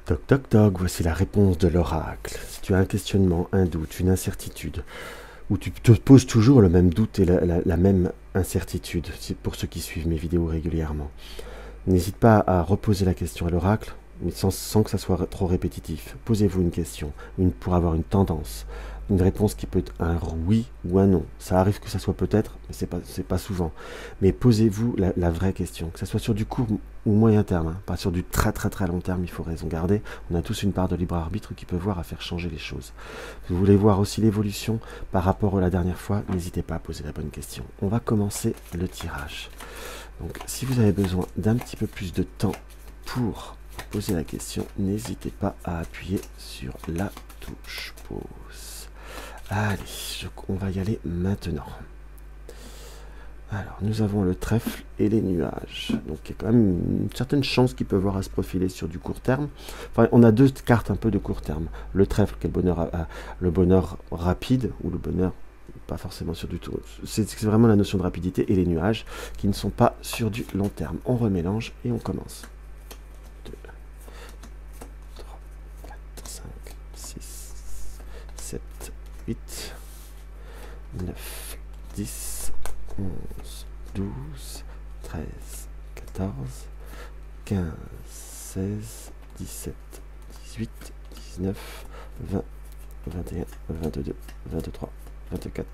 Toc toc toc, voici la réponse de l'oracle. Si tu as un questionnement, un doute, une incertitude, ou tu te poses toujours le même doute et la même incertitude, c'est pour ceux qui suivent mes vidéos régulièrement, n'hésite pas à reposer la question à l'oracle, mais sans que ça soit trop répétitif. Posez-vous une question, pour avoir une tendance, une réponse qui peut être un oui ou un non. Ça arrive que ça soit peut-être, mais c'est pas souvent. Mais posez-vous la vraie question, que ça soit sur du court ou moyen terme, hein, pas sur du très très très long terme, il faut raison garder. On a tous une part de libre arbitre qui peut voir à faire changer les choses. Si vous voulez voir aussi l'évolution par rapport à la dernière fois, n'hésitez pas à poser la bonne question. On va commencer le tirage. Donc si vous avez besoin d'un petit peu plus de temps pour poser la question, n'hésitez pas à appuyer sur la touche pause. Allez, on va y aller maintenant. Alors, nous avons le trèfle et les nuages. Donc, il y a quand même une certaine chance qu'ils peuvent avoir à se profiler sur du court terme. Enfin, on a deux cartes un peu de court terme. Le trèfle, qui est le bonheur rapide, ou le bonheur pas forcément sur du tout. C'est vraiment la notion de rapidité, et les nuages, qui ne sont pas sur du long terme. On remélange et on commence. 2, 3, 4, 5, 6, 7, 8, 9, 10, 11, 12, 13, 14, 15, 16, 17, 18, 19, 20, 21, 22, 23, 24,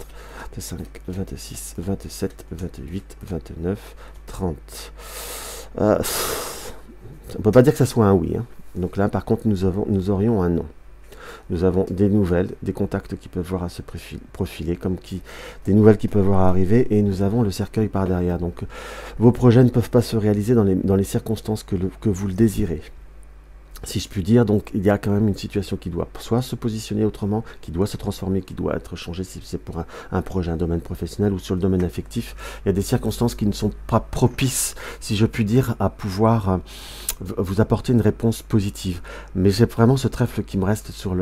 25, 26, 27, 28, 29, 30. On ne peut pas dire que ça soit un oui, hein. Donc là, par contre, nous aurions un non. Nous avons des nouvelles, des contacts qui peuvent voir à se profiler, des nouvelles qui peuvent voir arriver, et nous avons le cercueil par derrière. Donc vos projets ne peuvent pas se réaliser dans les circonstances que vous le désirez, si je puis dire. Donc il y a quand même une situation qui doit soit se positionner autrement, qui doit se transformer, qui doit être changée, si c'est pour un projet, un domaine professionnel, ou sur le domaine affectif. Il y a des circonstances qui ne sont pas propices, si je puis dire, à pouvoir vous apporter une réponse positive. Mais j'ai vraiment ce trèfle qui me reste sur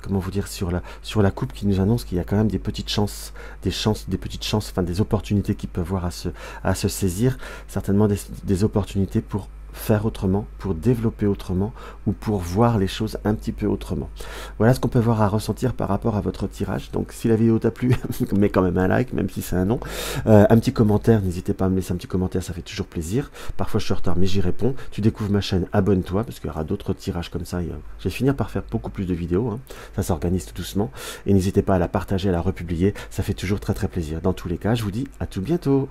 comment vous dire, sur la coupe, qui nous annonce qu'il y a quand même des petites chances, enfin des opportunités qui peuvent voir à se saisir, certainement des opportunités pour faire autrement, pour développer autrement, ou pour voir les choses un petit peu autrement. Voilà ce qu'on peut voir à ressentir par rapport à votre tirage. Donc si la vidéo t'a plu, mets quand même un like, même si c'est un non. Un petit commentaire, n'hésitez pas à me laisser un petit commentaire, ça fait toujours plaisir. Parfois je suis en retard, mais j'y réponds. Tu découvres ma chaîne, abonne-toi, parce qu'il y aura d'autres tirages comme ça. Je vais finir par faire beaucoup plus de vidéos, hein. Ça s'organise tout doucement. Et n'hésitez pas à la partager, à la republier, ça fait toujours très très plaisir. Dans tous les cas, je vous dis à tout bientôt.